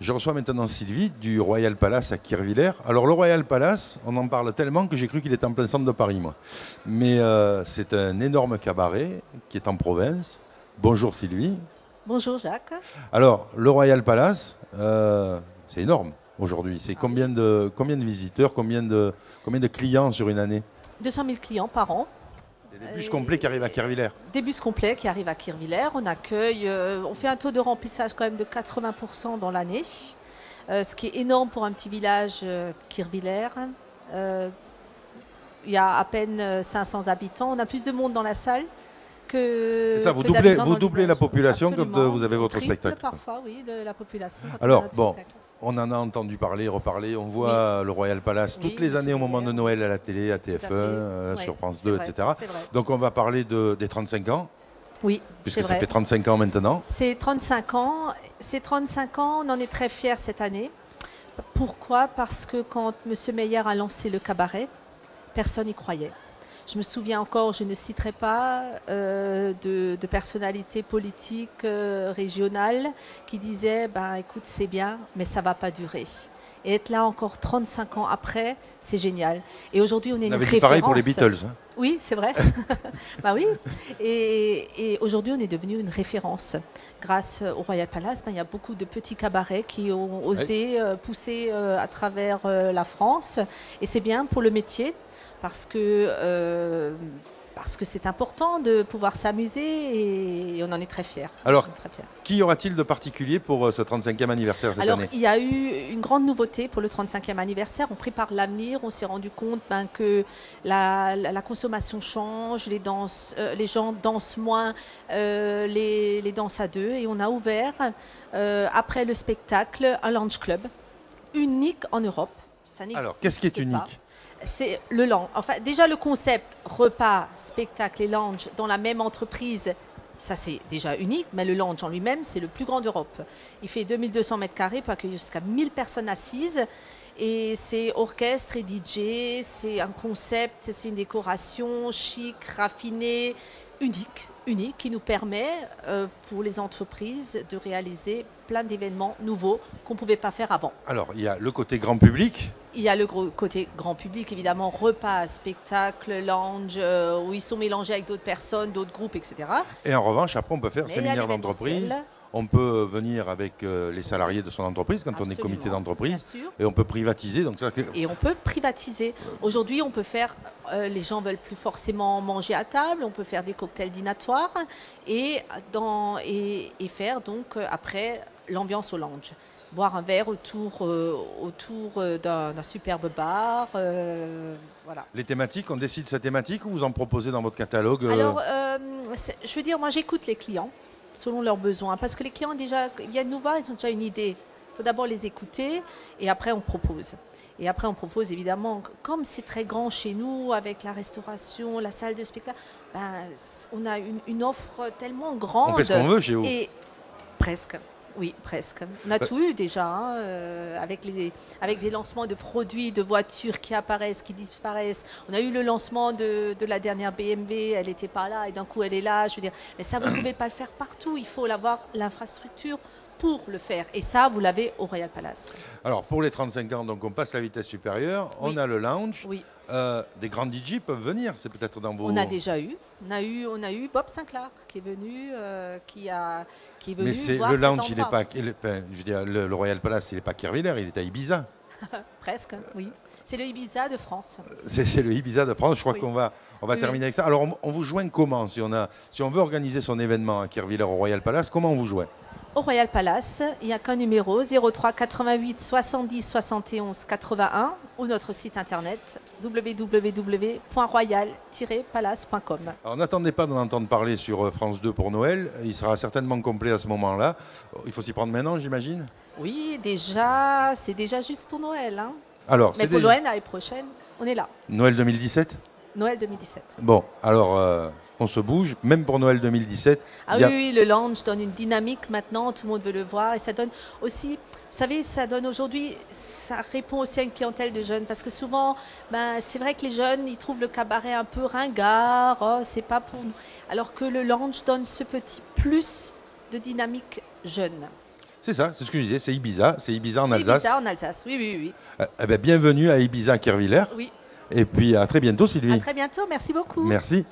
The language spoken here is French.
Je reçois maintenant Sylvie du Royal Palace à Kirchwiller. Alors le Royal Palace, on en parle tellement que j'ai cru qu'il était en plein centre de Paris, moi. Mais c'est un énorme cabaret qui est en province. Bonjour Sylvie. Bonjour Jacques. Alors le Royal Palace, c'est énorme aujourd'hui. C'est Ah oui. combien de visiteurs, combien de clients sur une année? 200 000 clients par an. Des bus complets qui arrivent à Kirchwiller. Des bus complets qui arrivent à Kirchwiller. On accueille, on fait un taux de remplissage quand même de 80% dans l'année, ce qui est énorme pour un petit village Kirchwiller. Il y a à peine 500 habitants. On a plus de monde dans la salle que C'est ça, que d'habitants dans le doublez la village. population quand Absolument. vous avez On votre triple spectacle. parfois, oui, de la population. Quand on a Alors, notre bon, spectacle. on en a entendu parler, reparler. On voit le Royal Palace Oui, toutes les Monsieur années au moment de Meyer. Noël à la télé, à Tout à TF1, fait. sur Ouais, France c'est 2, vrai, etc. c'est vrai. Donc on va parler des 35 ans, Oui, puisque c'est ça vrai. fait 35 ans maintenant. C'est 35 ans. C'est 35 ans, on en est très fiers cette année. Pourquoi? Parce que quand M. Meyer a lancé le cabaret, personne n'y croyait. Je me souviens encore, je ne citerai pas de personnalités politiques régionales qui disaient ben, écoute, c'est bien, mais ça ne va pas durer. Et être là encore 35 ans après, c'est génial. Et aujourd'hui, on est On une avait dit référence. pareil pour les Beatles. Hein. Oui, c'est vrai. Bah oui. Et aujourd'hui, on est devenu une référence. Grâce au Royal Palace, ben, il y a beaucoup de petits cabarets qui ont osé pousser à travers la France. Et c'est bien pour le métier parce que c'est important de pouvoir s'amuser et on en est très fiers. Alors, On est très fiers. qui y aura-t-il de particulier pour ce 35e anniversaire cette Alors, année? il y a eu une grande nouveauté pour le 35e anniversaire. On prépare l'avenir. On s'est rendu compte que la consommation change, les gens dansent moins, les danses à deux. Et on a ouvert, après le spectacle, un lounge club unique en Europe. Ça Alors, qu'est-ce qui est n'existe pas. unique? C'est le lounge. Enfin, déjà, le concept repas, spectacle et lounge dans la même entreprise, ça c'est déjà unique, mais le lounge en lui-même, c'est le plus grand d'Europe. Il fait 2200 mètres carrés, peut accueillir jusqu'à 1000 personnes assises. Et c'est orchestre et DJ, c'est un concept, c'est une décoration chic, raffinée, unique, qui nous permet pour les entreprises de réaliser plein d'événements nouveaux qu'on ne pouvait pas faire avant. Alors, il y a le côté grand public. Il y a le côté grand public, évidemment, repas, spectacle, lounge, où ils sont mélangés avec d'autres personnes, d'autres groupes, etc. Et en revanche, après, on peut faire Mais il y a séminaire d'entreprise. l'événementiel. On peut venir avec les salariés de son entreprise quand on est Absolument, comité bien d'entreprise. sûr. Et on peut privatiser. Donc ça, Et on peut privatiser. Aujourd'hui, on peut faire, les gens veulent plus forcément manger à table, on peut faire des cocktails dînatoires et faire donc après l'ambiance au lounge. Boire un verre autour d'un superbe bar. Voilà. les thématiques, on décide sa thématique ou vous en proposez dans votre catalogue Alors, je veux dire, moi j'écoute les clients selon leurs besoins parce que les clients déjà viennent nous voir, ils ont déjà une idée. Il faut d'abord les écouter et après on propose. Et après on propose évidemment, comme c'est très grand chez nous avec la restauration, la salle de spectacle, ben, on a une offre tellement grande. On fait ce qu'on veut chez vous. Et presque. Oui, presque. On a tout eu déjà, hein, avec des lancements de produits, de voitures qui apparaissent, qui disparaissent. On a eu le lancement de la dernière BMW, elle n'était pas là et d'un coup elle est là. Je veux dire, mais ça, vous ne pouvez pas le faire partout. Il faut avoir l'infrastructure pour le faire. Et ça, vous l'avez au Royal Palace. Alors, pour les 35 ans, donc on passe la vitesse supérieure, on Oui. a le lounge. Oui. Des grands DJ peuvent venir, c'est peut-être dans vos... On a déjà eu. On a eu Bob Sinclair qui est venu, qui est venu Mais c'est voir le cet lounge, il n'est endroit. pas... je veux dire, le Royal Palace, il n'est pas à Kirchwiller, il est à Ibiza. Presque, oui. C'est le Ibiza de France. C'est le Ibiza de France, je crois Oui. qu'on va Oui. terminer avec ça. Alors, on vous joint comment si on veut organiser son événement à Kirchwiller au Royal Palace, comment on vous joint? Au Royal Palace, il n'y a qu'un numéro 03 88 70 71 81 ou notre site internet www.royal-palace.com. Alors, n'attendez pas d'en entendre parler sur France 2 pour Noël, il sera certainement complet à ce moment-là. Il faut s'y prendre maintenant, j'imagine? Oui, c'est déjà juste pour Noël. Hein. Alors, Mais c'est pour déjà... Noël, l'année prochaine, on est là. Noël 2017? Noël 2017. Bon, alors on se bouge, même pour Noël 2017. Ah il y a- oui, le lounge donne une dynamique maintenant, tout le monde veut le voir et ça donne aussi, vous savez, ça donne aujourd'hui, ça répond aussi à une clientèle de jeunes parce que souvent, ben, c'est vrai que les jeunes, ils trouvent le cabaret un peu ringard, oh, c'est pas pour nous. Alors que le lounge donne ce petit plus de dynamique jeune. C'est ça, c'est ce que je disais, c'est Ibiza en C'est Alsace. Ibiza en Alsace, oui, oui, oui. Eh ben, bienvenue à Ibiza à Kervillers. Oui. Et puis à très bientôt À Sylvie. très bientôt, merci beaucoup. Merci.